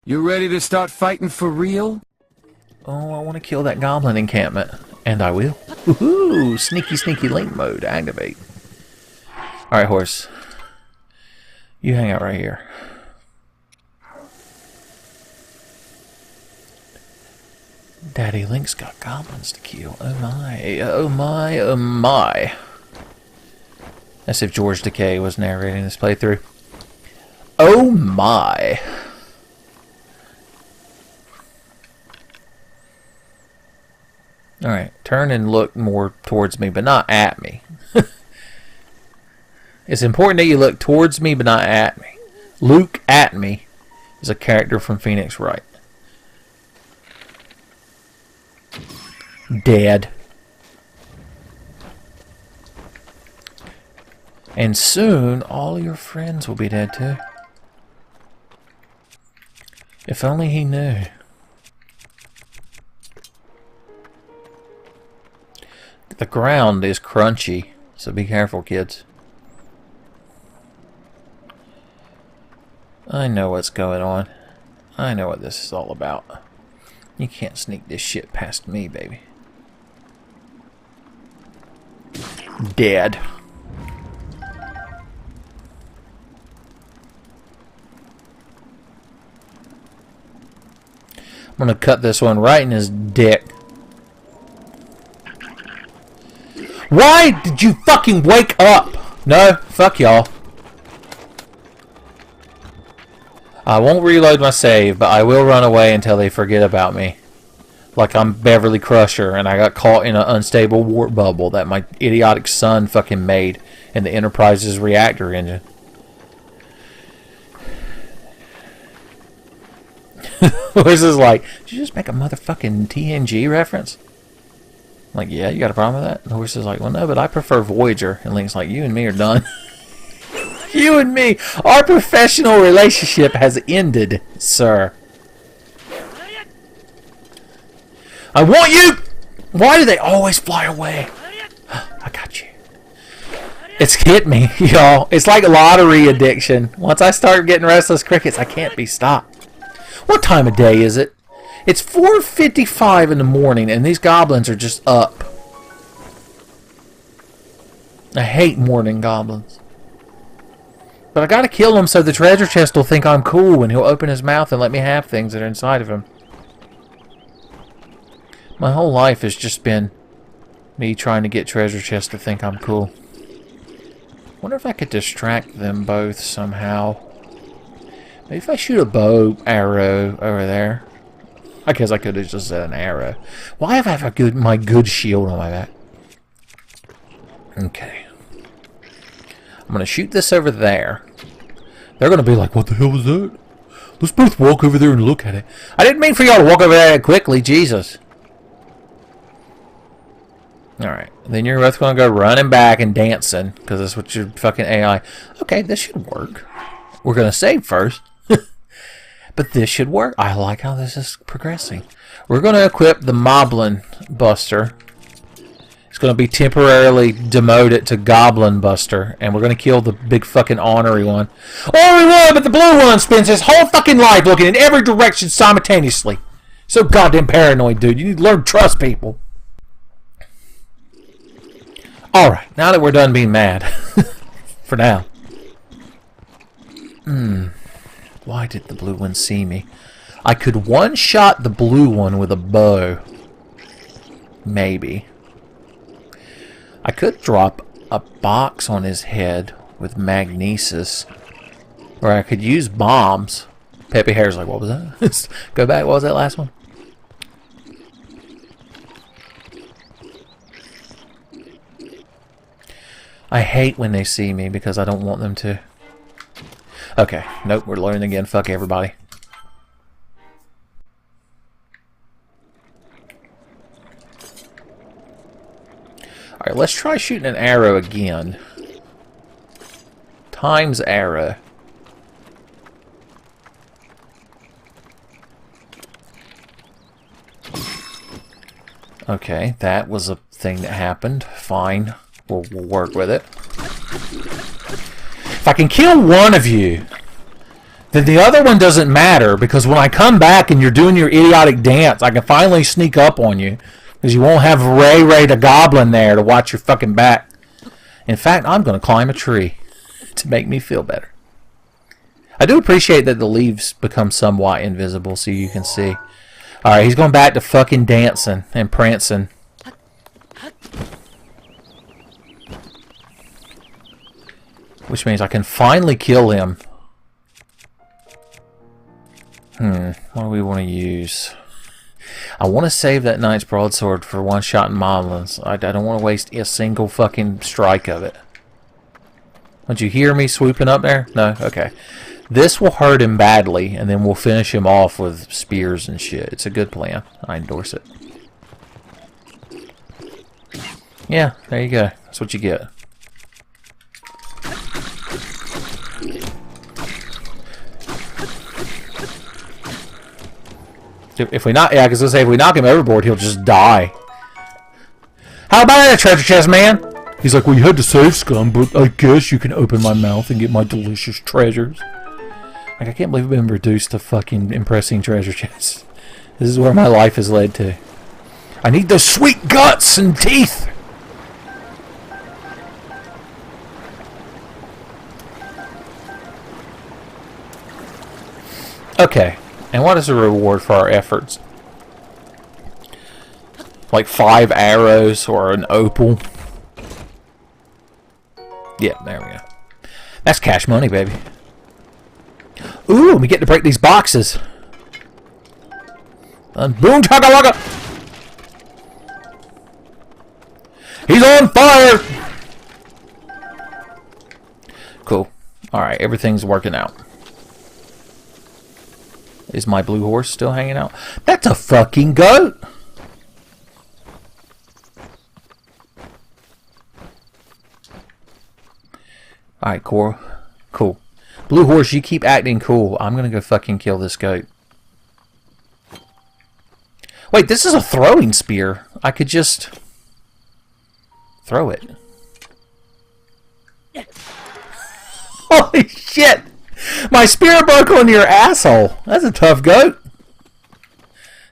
You ready to start fighting for real? Oh, I want to kill that goblin encampment. And I will. Woohoo! Sneaky, sneaky link mode. Activate. Alright, horse. You hang out right here. Daddy Link's got goblins to kill. Oh my. Oh my. Oh my. As if George Decay was narrating this playthrough. Oh my. Alright, turn and look more towards me, but not at me. It's important that you look towards me, but not at me. Luke at me is a character from Phoenix Wright. Dead. And soon, all your friends will be dead too. If only he knew. The ground is crunchy, so be careful, kids. I know what's going on. I know what this is all about. You can't sneak this shit past me, baby. Dead. I'm gonna cut this one right in his dick. Why did you fucking wake up? No, fuck y'all. I won't reload my save, but I will run away until they forget about me. Like I'm Beverly Crusher and I got caught in an unstable warp bubble that my idiotic son fucking made in the Enterprise's reactor engine. This is like, did you just make a motherfucking TNG reference? I'm like, yeah, you got a problem with that? And the horse is like, well, no, but I prefer Voyager. And Link's like, you and me are done. You and me, our professional relationship has ended, sir. I want you! Why do they always fly away? I got you. It's hit me, y'all. It's like lottery addiction. Once I start getting restless crickets, I can't be stopped. What time of day is it? It's 4:55 in the morning, and these goblins are just up. I hate morning goblins. But I gotta kill him so the treasure chest will think I'm cool and he'll open his mouth and let me have things that are inside of him. My whole life has just been me trying to get treasure chests to think I'm cool. Wonder if I could distract them both somehow. Maybe if I shoot a bow arrow over there. I guess I could have just said an arrow. Why have I have my good shield on my back? Okay. I'm going to shoot this over there. They're going to be like, what the hell was that? Let's both walk over there and look at it. I didn't mean for y'all to walk over there quickly. Jesus. Alright. Then you're both going to go running back and dancing. Because that's what your fucking AI... Okay, this should work. We're going to save first. But this should work. I like how this is progressing. We're going to equip the Moblin Buster. It's going to be temporarily demoted to Goblin Buster. And we're going to kill the big fucking ornery one. Ornery one, but the blue one spends his whole fucking life looking in every direction simultaneously. So goddamn paranoid, dude. You need to learn to trust people. Alright, now that we're done being mad. For now. Why did the blue one see me? I could one-shot the blue one with a bow. Maybe. I could drop a box on his head with magnesis. Or I could use bombs. Peppy Hair's like, what was that? Go back, what was that last one? I hate when they see me because I don't want them to. Okay, nope, we're learning again. Fuck everybody. Alright, let's try shooting an arrow again. Times arrow. Okay, that was a thing that happened. Fine. We'll work with it. If I can kill one of you, then the other one doesn't matter, because when I come back and you're doing your idiotic dance, I can finally sneak up on you, because you won't have Ray the Goblin there to watch your fucking back. In fact, I'm going to climb a tree to make me feel better. I do appreciate that the leaves become somewhat invisible so you can see. Alright, he's going back to fucking dancing and prancing. Which means I can finally kill him. What do we want to use? I want to save that knight's broadsword for one-shot moblins. I don't want to waste a single fucking strike of it. Did you hear me swooping up there? No? Okay. This will hurt him badly, and then we'll finish him off with spears and shit. It's a good plan. I endorse it. Yeah, there you go. That's what you get. If we knock, yeah, because let's say if we knock him overboard, he'll just die. How about that treasure chest, man? He's like, well, you had to save scum, but I guess you can open my mouth and get my delicious treasures. Like, I can't believe I've been reduced to fucking impressing treasure chests. This is where my life has led to. I need those sweet guts and teeth. Okay. And what is the reward for our efforts? Like 5 arrows or an opal? Yeah, there we go. That's cash money, baby. Ooh, we get to break these boxes. And boom, chaka waka! He's on fire! Cool. Alright, everything's working out. Is my blue horse still hanging out? That's a fucking goat! Alright, cool. Cool. Blue horse, you keep acting cool. I'm gonna go fucking kill this goat. Wait, this is a throwing spear. I could just throw it. Holy shit! My spear broke on your asshole. That's a tough goat.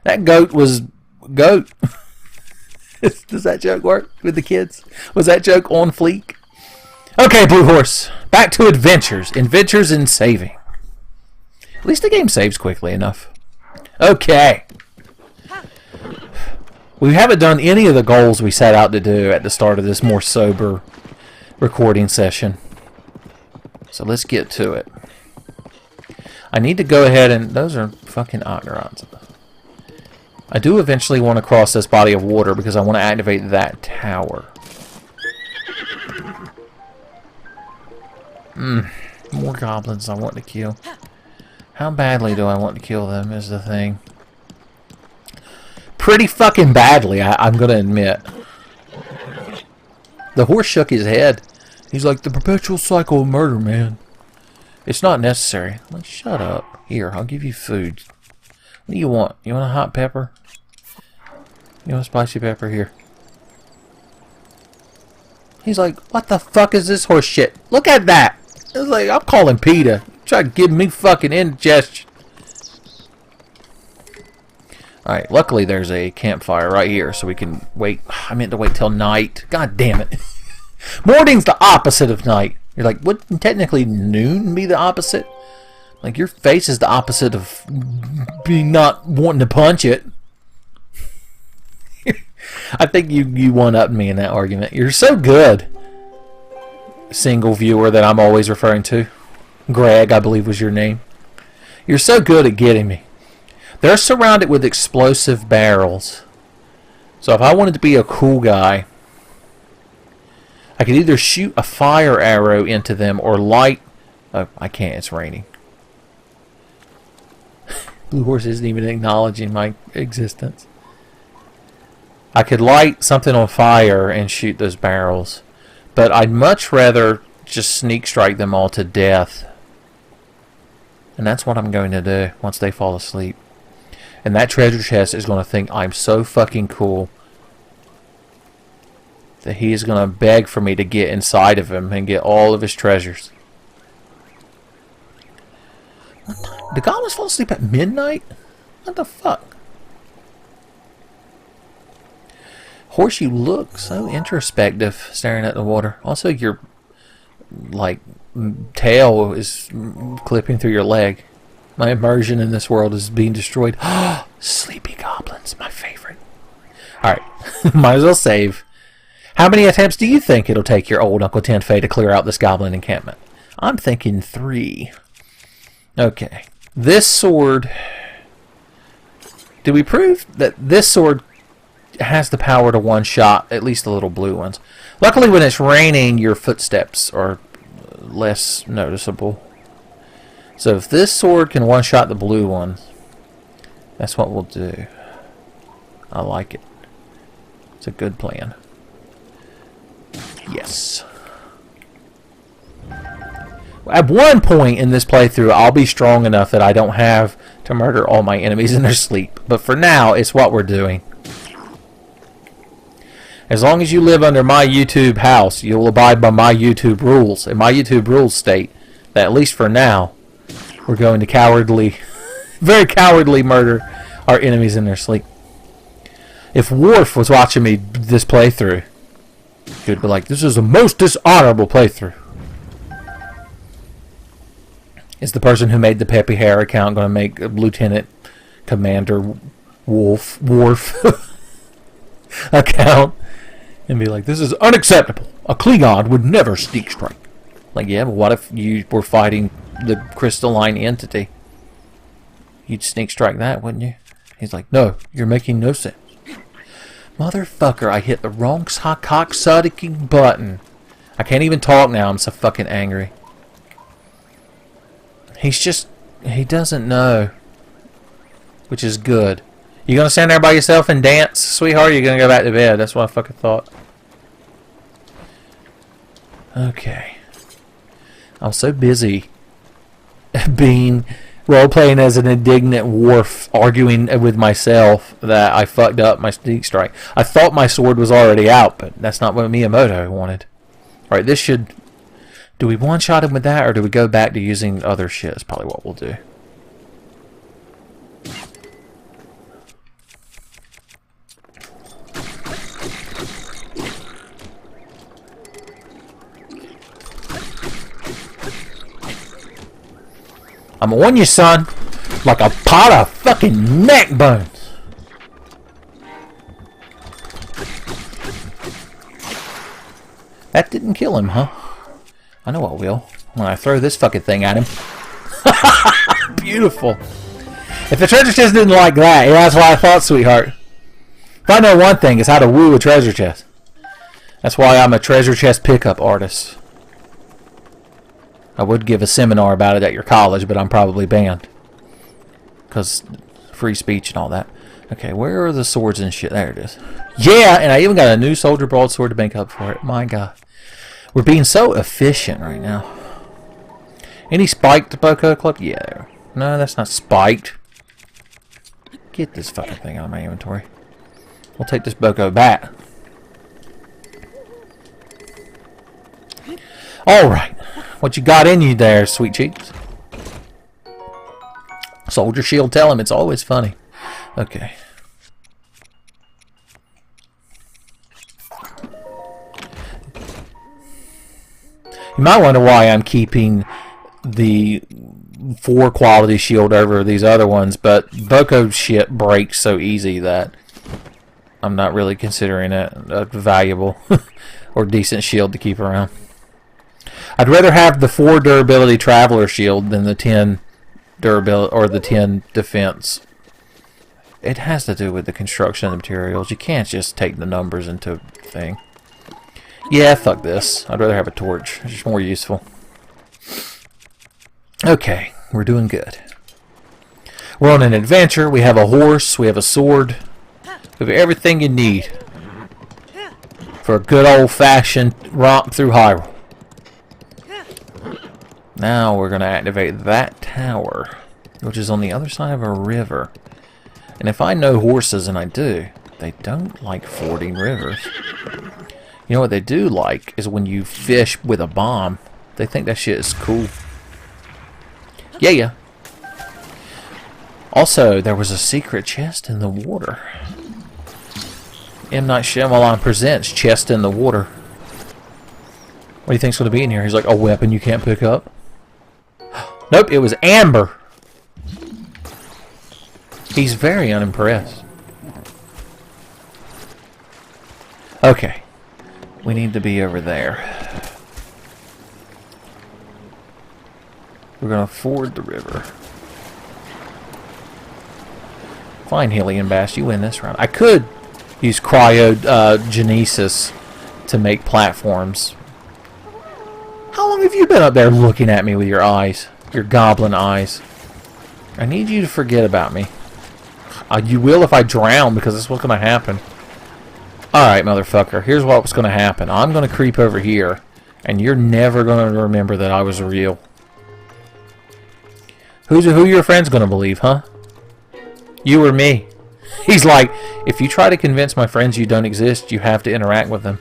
That goat was goat. Does that joke work with the kids? Was that joke on fleek? Okay, blue horse. Back to adventures. Adventures in saving. At least the game saves quickly enough. Okay. We haven't done any of the goals we set out to do at the start of this more sober recording session. So let's get to it. I need to go ahead and... Those are fucking octorons. I do eventually want to cross this body of water because I want to activate that tower. More goblins I want to kill. How badly do I want to kill them is the thing. Pretty fucking badly, I'm going to admit. The horse shook his head. He's like, the perpetual cycle of murder, man. It's not necessary. Like, shut up. Here, I'll give you food. What do you want? You want a hot pepper? You want a spicy pepper? Here. He's like, what the fuck is this horse shit? Look at that! It's like, I'm calling PETA. Try to give me fucking indigestion. Alright, luckily there's a campfire right here, so we can wait. I meant to wait till night. God damn it. Morning's the opposite of night. You're like, wouldn't technically noon be the opposite? Like, your face is the opposite of being not wanting to punch it. I think you one-upped me in that argument. You're so good. Single viewer that I'm always referring to. Greg, I believe was your name. You're so good at getting me. They're surrounded with explosive barrels. So if I wanted to be a cool guy, I could either shoot a fire arrow into them or light... Oh, I can't. It's raining. Blue Horse isn't even acknowledging my existence. I could light something on fire and shoot those barrels. But I'd much rather just sneak strike them all to death. And that's what I'm going to do once they fall asleep. And that treasure chest is going to think I'm so fucking cool that he is going to beg for me to get inside of him and get all of his treasures. The goblins fall asleep at midnight? What the fuck? Horse, you look so introspective staring at the water. Also, your, like, tail is clipping through your leg. My immersion in this world is being destroyed. Sleepy goblins, my favorite. Alright, might as well save. How many attempts do you think it'll take your old Uncle Tenfey to clear out this goblin encampment? I'm thinking 3. Okay. This sword... Did we prove that this sword has the power to one-shot at least the little blue ones? Luckily, when it's raining, your footsteps are less noticeable. So if this sword can one-shot the blue ones, that's what we'll do. I like it. It's a good plan. Yes. At one point in this playthrough, I'll be strong enough that I don't have to murder all my enemies in their sleep. But for now, it's what we're doing. As long as you live under my YouTube house, you'll abide by my YouTube rules. And my YouTube rules state that, at least for now, we're going to cowardly, very cowardly murder our enemies in their sleep. If Worf was watching me this playthrough, he'd be like, this is the most dishonorable playthrough. Is the person who made the Peppy Hair account going to make Lieutenant Commander Worf account and be like, this is unacceptable. A Klingon would never sneak strike. Like, yeah, but what if you were fighting the crystalline entity? You'd sneak strike that, wouldn't you? He's like, no, you're making no sense. Motherfucker, I hit the wrong cock-sucking button. I can't even talk now, I'm so fucking angry. He's just, he doesn't know. Which is good. You gonna stand there by yourself and dance, sweetheart, or you gonna go back to bed? That's what I fucking thought. Okay. I'm so busy being role-playing as an indignant Worf, arguing with myself, that I fucked up my sneak strike. I thought my sword was already out, but that's not what Miyamoto wanted. Alright, this should... Do we one-shot him with that, or do we go back to using other shit? That's probably what we'll do. I'm on you, son, like a pot of fucking neck bones. That didn't kill him, huh? I know what will. When I throw this fucking thing at him. Beautiful. If the treasure chest didn't like that, yeah, that's what I thought, sweetheart. If I know one thing, it's how to woo a treasure chest. That's why I'm a treasure chest pickup artist. I would give a seminar about it at your college, but I'm probably banned. Because free speech and all that. Okay, where are the swords and shit? There it is. Yeah, and I even got a new soldier broadsword to make up for it. My God. We're being so efficient right now. Any spiked Boko Club? Yeah. No, that's not spiked. Get this fucking thing out of my inventory. We'll take this Boko back. Alright. What you got in you there, sweet cheeks? Soldier shield, tell him it's always funny. Okay. You might wonder why I'm keeping the 4 quality shield over these other ones, but Boko shit breaks so easy that I'm not really considering it a valuable or decent shield to keep around. I'd rather have the 4 durability traveler shield than the 10 durability or the 10 defense. It has to do with the construction of the materials. You can't just take the numbers into a thing. Yeah, fuck this. I'd rather have a torch. It's just more useful. Okay, we're doing good. We're on an adventure. We have a horse. We have a sword. We have everything you need for a good old-fashioned romp through Hyrule. Now we're going to activate that tower, which is on the other side of a river. And if I know horses, and I do, they don't like fording rivers. You know what they do like is when you fish with a bomb. They think that shit is cool. Yeah. Also, there was a secret chest in the water. M. Night Shyamalan presents Chest in the Water. What do you think's going to be in here? He's like, a weapon you can't pick up? Nope, it was amber. He's very unimpressed. Okay. We need to be over there. We're going to ford the river. Fine, Hillian Bass, you win this round. I could use cryogenesis to make platforms. How long have you been up there looking at me with your eyes? Your goblin eyes. I need you to forget about me. You will if I drown, because that's what's going to happen. Alright, motherfucker. Here's what's going to happen. I'm going to creep over here, and you're never going to remember that I was real. Who your friend's going to believe, huh? You or me? He's like, if you try to convince my friends you don't exist, you have to interact with them.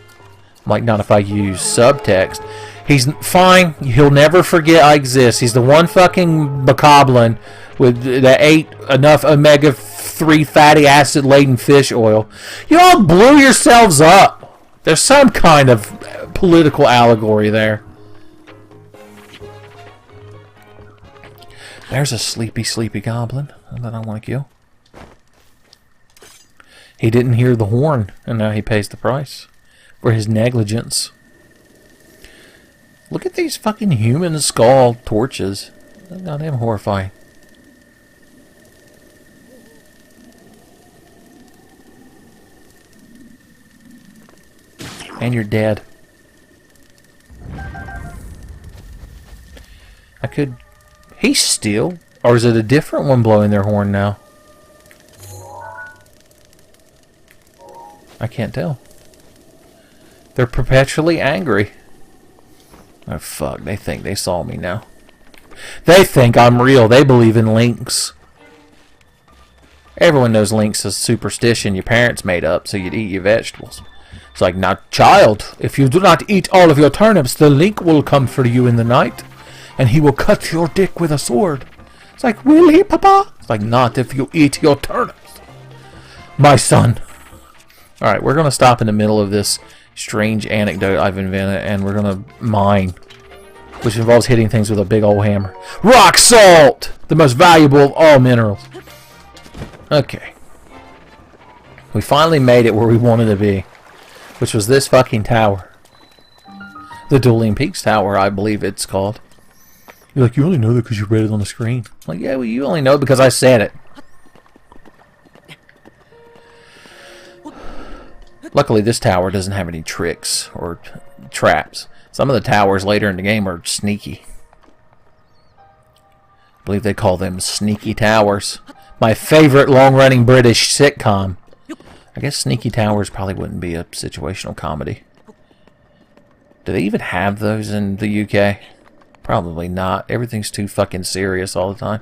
I'm like, not if I use subtext. He's fine. He'll never forget I exist. He's the one fucking bokoblin that ate enough omega-3 fatty acid laden fish oil. You all blew yourselves up. There's some kind of political allegory there. There's a sleepy, sleepy goblin that I want to kill. He didn't hear the horn, and now he pays the price for his negligence. Look at these fucking human skull torches. They're goddamn horrifying. And you're dead. I could... He's still... Or is it a different one blowing their horn now? I can't tell. They're perpetually angry. Oh fuck, they think they saw me now. They think I'm real. They believe in lynx. Everyone knows lynx is superstition your parents made up so you'd eat your vegetables. It's like, now child, if you do not eat all of your turnips, the lynx will come for you in the night, and he will cut your dick with a sword. It's like, will he, papa? It's like, not if you eat your turnips, my son. Alright, we're going to stop in the middle of this strange anecdote I've invented, and we're going to mine, which involves hitting things with a big old hammer. Rock salt! The most valuable of all minerals. Okay. We finally made it where we wanted to be, which was this fucking tower. The Dueling Peaks Tower, I believe it's called. You're like, you only know that because you read it on the screen. I'm like, yeah, well, you only know it because I said it. Luckily, this tower doesn't have any tricks or traps. Some of the towers later in the game are sneaky. I believe they call them Sneaky Towers. My favorite long-running British sitcom. I guess Sneaky Towers probably wouldn't be a situational comedy. Do they even have those in the UK? Probably not. Everything's too fucking serious all the time.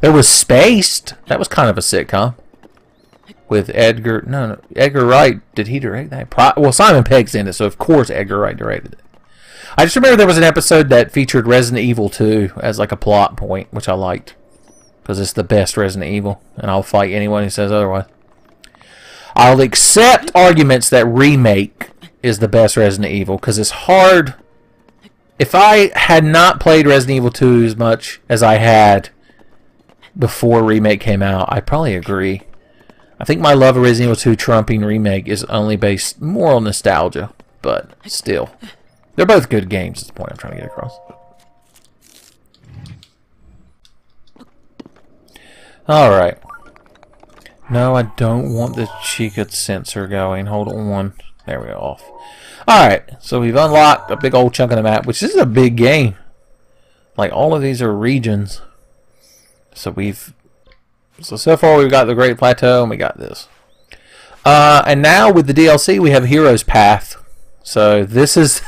There was Spaced. That was kind of a sitcom. With Edgar... No, Edgar Wright. Did he direct that? Well, Simon Pegg's in it, so of course Edgar Wright directed it. I just remember there was an episode that featured Resident Evil 2 as like a plot point, which I liked. Because it's the best Resident Evil, and I'll fight anyone who says otherwise. I'll accept arguments that Remake is the best Resident Evil, because it's hard... If I had not played Resident Evil 2 as much as I had before Remake came out, I'd probably agree. I think my love of Resident Evil 2 trumping Remake is only based more on nostalgia, but still. They're both good games, is the point I'm trying to get across. Alright. No, I don't want the Chica sensor going. Hold on. There we go, off. Alright, so we've unlocked a big old chunk of the map, which is a big game. Like, all of these are regions. So so far we've got the Great Plateau, and we got this. And now with the DLC, we have Hero's Path. So this is...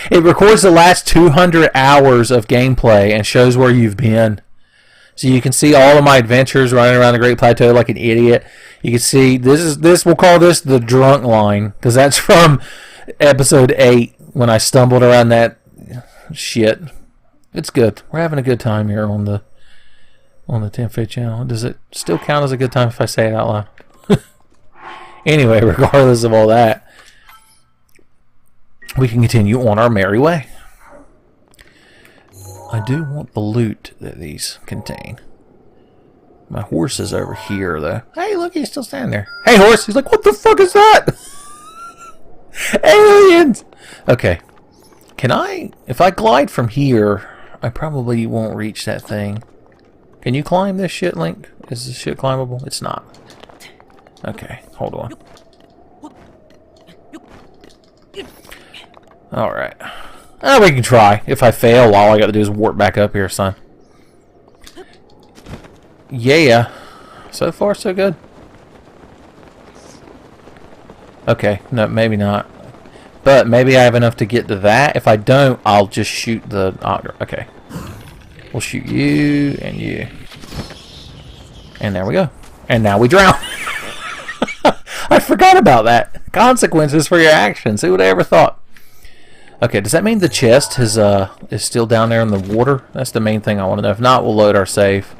it records the last 200 hours of gameplay and shows where you've been. So you can see all of my adventures running around the Great Plateau like an idiot. You can see, we'll call this the drunk line, because that's from episode 8, when I stumbled around that shit. It's good. We're having a good time here on the on the Tenfey channel. Does it still count as a good time if I say it out loud? Anyway, regardless of all that, we can continue on our merry way. I do want the loot that these contain. My horse is over here, though. Hey, look, he's still standing there. Hey, horse! He's like, what the fuck is that? Aliens! Okay. Can I... If I glide from here, I probably won't reach that thing. Can you climb this shit, Link? Is this shit climbable? It's not. Okay, hold on. Alright. We can try. If I fail, all I gotta do is warp back up here, son. Yeah. So far, so good. Okay, no, maybe not. But maybe I have enough to get to that. If I don't, I'll just shoot the... Okay. We'll shoot you and you. And there we go. And now we drown. I forgot about that. Consequences for your actions. Who would have ever thought? Okay, does that mean the chest is still down there in the water? That's the main thing I want to know. If not, we'll load our save.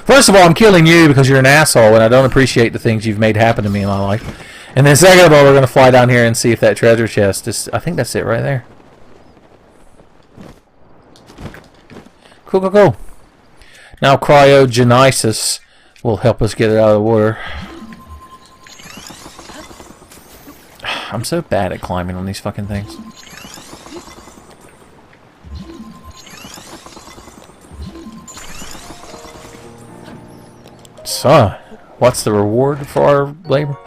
First of all, I'm killing you because you're an asshole and I don't appreciate the things you've made happen to me in my life. And then second of all, we're going to fly down here and see if that treasure chest is... I think that's it right there. Cool, cool, cool. Now cryogenesis will help us get it out of the water. I'm so bad at climbing on these fucking things. Son, what's the reward for our labor?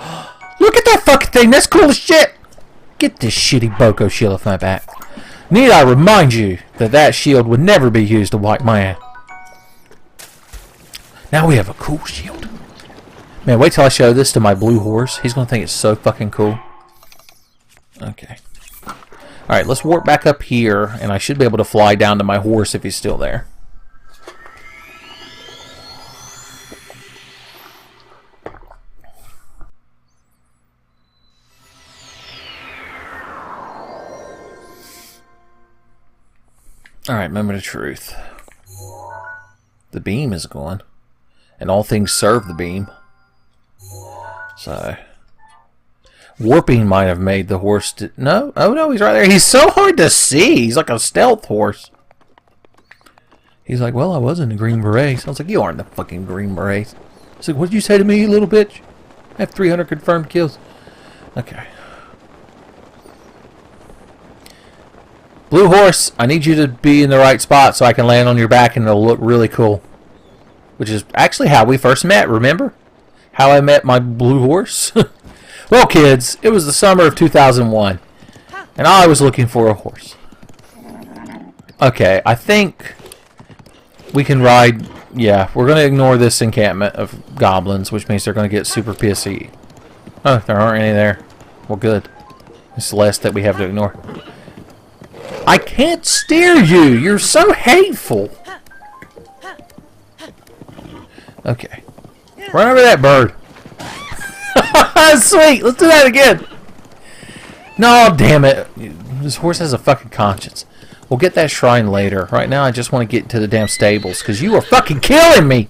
Look at that fucking thing! That's cool as shit! Get this shitty Boko shield off my back. Need I remind you that that shield would never be used to wipe my ass. Now we have a cool shield. Man, wait till I show this to my blue horse. He's gonna think it's so fucking cool. Okay. Alright, let's warp back up here, and I should be able to fly down to my horse if he's still there. Alright, moment of truth. The beam is gone. And all things serve the beam. So... warping might have made the horse... No? Oh no, he's right there. He's so hard to see. He's like a stealth horse. He's like, well, I was in the Green Berets. I was like, you aren't the fucking Green Berets. He's like, what did you say to me, you little bitch? I have 300 confirmed kills. Okay. Blue horse, I need you to be in the right spot so I can land on your back and it'll look really cool. Which is actually how we first met, remember? How I met my blue horse? Well, kids, it was the summer of 2001. And I was looking for a horse. Okay, I think we can ride... Yeah, we're going to ignore this encampment of goblins, which means they're going to get super pissy. Oh, there aren't any there. Well, good. It's less that we have to ignore. I can't steer you! You're so hateful! Okay. Run over that bird. Sweet! Let's do that again! No, damn it. This horse has a fucking conscience. We'll get that shrine later. Right now, I just want to get to the damn stables, because you are fucking killing me!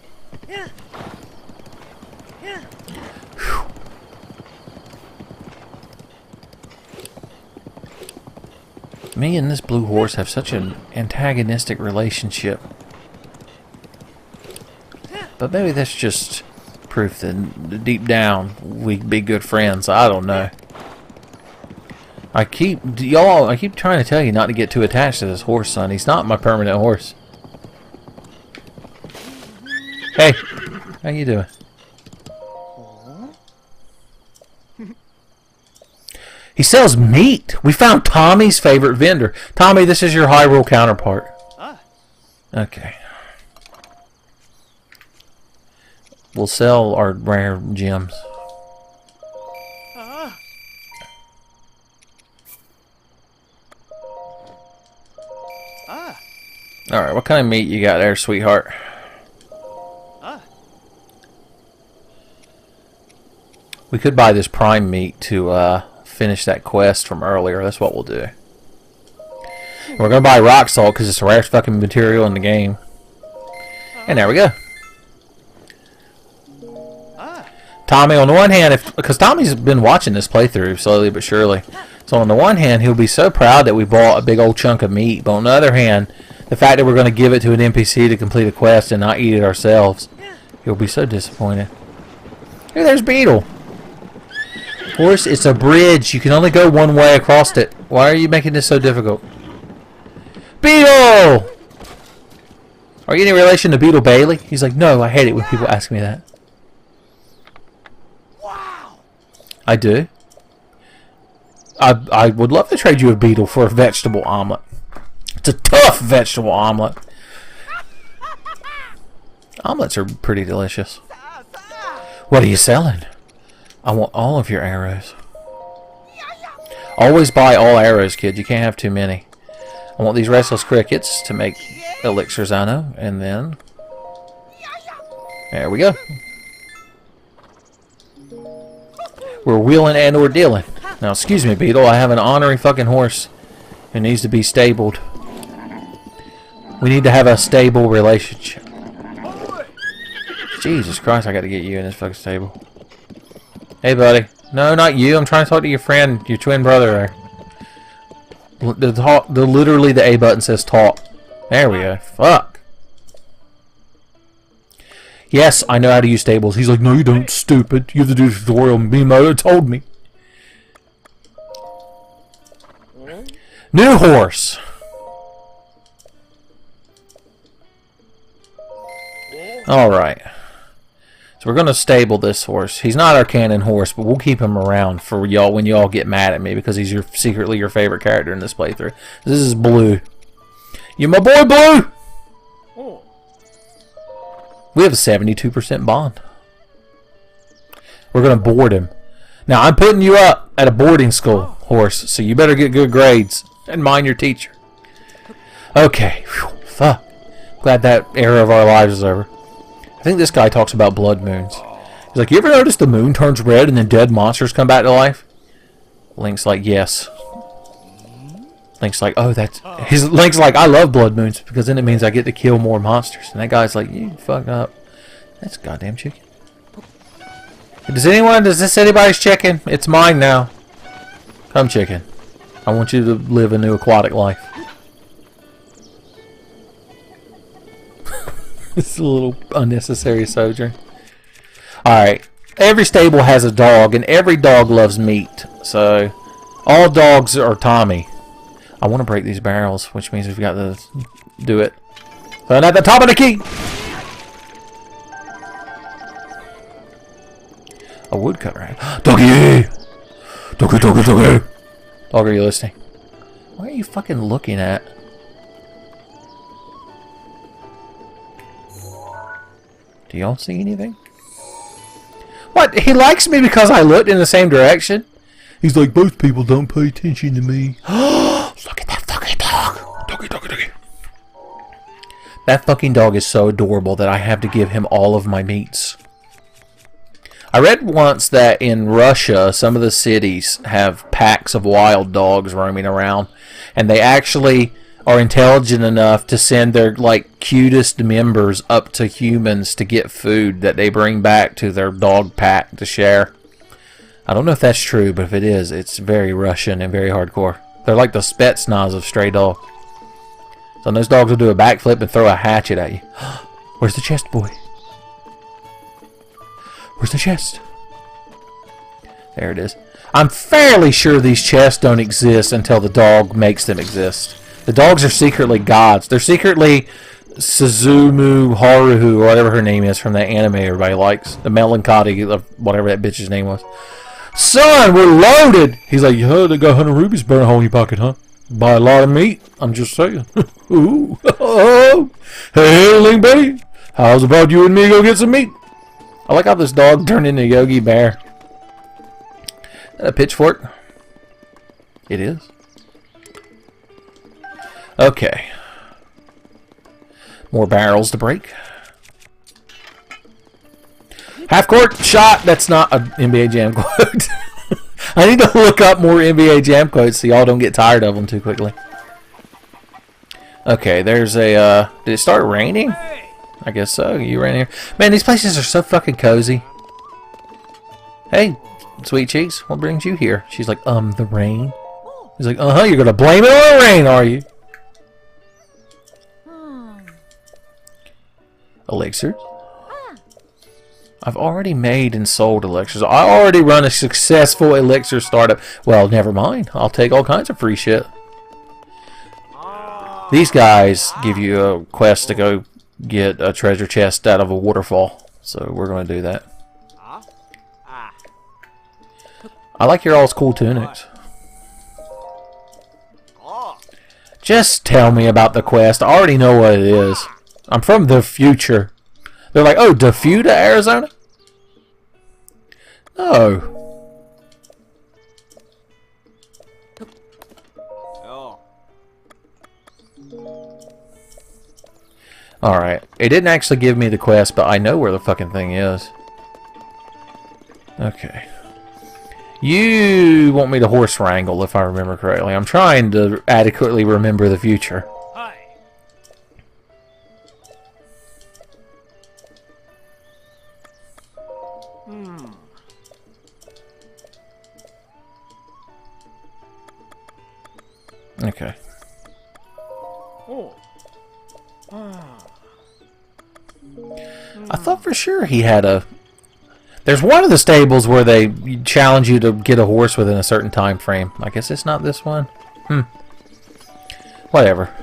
Me and this blue horse have such an antagonistic relationship. But maybe that's just proof that deep down we'd be good friends. I don't know. I keep trying to tell you not to get too attached to this horse, son. He's not my permanent horse. Hey, how you doing? He sells meat. We found Tommy's favorite vendor. Tommy, this is your Hyrule counterpart. Okay. We'll sell our rare gems. Alright, what kind of meat you got there, sweetheart? We could buy this prime meat to finish that quest from earlier. That's what we'll do. We're going to buy rock salt because it's the rarest fucking material in the game. And there we go. Tommy, on the one hand, because Tommy's been watching this playthrough slowly but surely. So on the one hand, he'll be so proud that we bought a big old chunk of meat. But on the other hand, the fact that we're going to give it to an NPC to complete a quest and not eat it ourselves, he'll be so disappointed. Hey, there's Beetle. Horse, it's a bridge. You can only go one way across it. Why are you making this so difficult? Beetle! Are you any relation to Beetle Bailey? He's like, no, I hate it when people ask me that. Wow. I do. I would love to trade you a beetle for a vegetable omelet. It's a tough vegetable omelet. Omelets are pretty delicious. What are you selling? I want all of your arrows. Always buy all arrows, kid. You can't have too many. I want these restless crickets to make elixirs, I know. And then... there we go. We're wheeling and we're dealing. Now, excuse me, Beetle. I have an ornery fucking horse who needs to be stabled. We need to have a stable relationship. Jesus Christ, I got to get you in this fucking stable. Hey, buddy. No, not you. I'm trying to talk to your friend, your twin brother. Literally, the A button says talk. There we go. Fuck. Yes, I know how to use stables. He's like, no, you don't, stupid. You have to do the tutorial. Me and mother told me. New horse. Alright. So we're going to stable this horse. He's not our canon horse, but we'll keep him around for y'all when y'all get mad at me because he's secretly your favorite character in this playthrough. This is Blue. You my boy, Blue! We have a 72% bond. We're going to board him. Now, I'm putting you up at a boarding school, horse, so you better get good grades and mind your teacher. Okay. Whew, fuck. Glad that era of our lives is over. I think this guy talks about blood moons. He's like, you ever notice the moon turns red and then dead monsters come back to life? Link's like, yes. Link's like, oh, that's... Link's like, I love blood moons because then it means I get to kill more monsters. And that guy's like, you fucked up. That's goddamn chicken. Does this anybody's chicken? It's mine now. Come, chicken. I want you to live a new aquatic life. It's a little unnecessary sojourn. Alright. Every stable has a dog, and every dog loves meat. So, all dogs are Tommy. I want to break these barrels, which means we've got to do it. And at the top of the key! A woodcutter. Right? Doggy! Doggy, doggy, doggy! Dog, are you listening? What are you fucking looking at? Do y'all see anything? What? He likes me because I looked in the same direction? He's like, most people don't pay attention to me. Look at that fucking dog. Doggy, doggy, doggy. That fucking dog is so adorable that I have to give him all of my meats. I read once that in Russia, some of the cities have packs of wild dogs roaming around. And they actually are intelligent enough to send their, like, cutest members up to humans to get food that they bring back to their dog pack to share. I don't know if that's true, but if it is, it's very Russian and very hardcore. They're like the Spetsnaz of stray dogs. So those dogs will do a backflip and throw a hatchet at you. Where's the chest, boy? Where's the chest? There it is. I'm fairly sure these chests don't exist until the dog makes them exist. The dogs are secretly gods. They're secretly Suzumu Haruhu, or whatever her name is from that anime everybody likes. The Melancholy of whatever that bitch's name was. Son, we're loaded! He's like, yo, they got 100 rupees burn a hole in your pocket, huh? Buy a lot of meat? I'm just saying. Ooh. Oh. Hey, Link buddy. How's about you and me go get some meat? I like how this dog turned into Yogi Bear. Is that a pitchfork? It is. Okay. More barrels to break. Half court shot. That's not an NBA Jam quote. I need to look up more NBA Jam quotes so y'all don't get tired of them too quickly. Okay, there's a, did it start raining? I guess so. You ran here. Man, these places are so fucking cozy. Hey, sweet cheeks, what brings you here? She's like, the rain. He's like, you're gonna blame it on the rain, are you? Elixirs? I've already made and sold elixirs. I already run a successful elixir startup. Well, never mind. I'll take all kinds of free shit. These guys give you a quest to go get a treasure chest out of a waterfall. So we're going to do that. I like your all's cool tunics. Just tell me about the quest. I already know what it is. I'm from the future. They're like, oh, Defuta, Arizona? No. Alright. It didn't actually give me the quest, but I know where the fucking thing is. Okay. You want me to horse wrangle, if I remember correctly. I'm trying to adequately remember the future. Okay. I thought for sure he had a... There's one of the stables where they challenge you to get a horse within a certain time frame. I guess it's not this one. Whatever.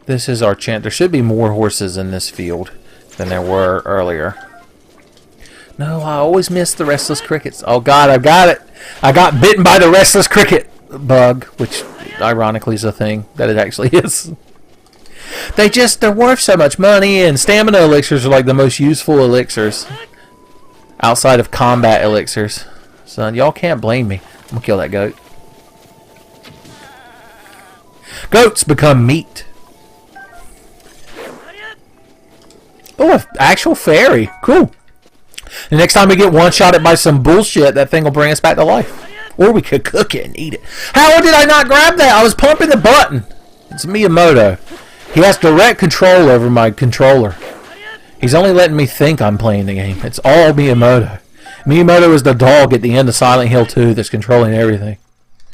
This is our chance. There should be more horses in this field than there were earlier. No, I always miss the restless crickets. Oh god, I got it! I got bitten by the restless cricket bug, which ironically is a thing that it actually is. They're worth so much money, and stamina elixirs are like the most useful elixirs outside of combat elixirs. Son, y'all can't blame me. I'm gonna kill that goat. Goats become meat. Oh, an actual fairy. Cool. The next time we get one-shotted by some bullshit, that thing will bring us back to life. Or we could cook it and eat it. How did I not grab that? I was pumping the button. It's Miyamoto. He has direct control over my controller. He's only letting me think I'm playing the game. It's all Miyamoto. Miyamoto is the dog at the end of Silent Hill 2 that's controlling everything.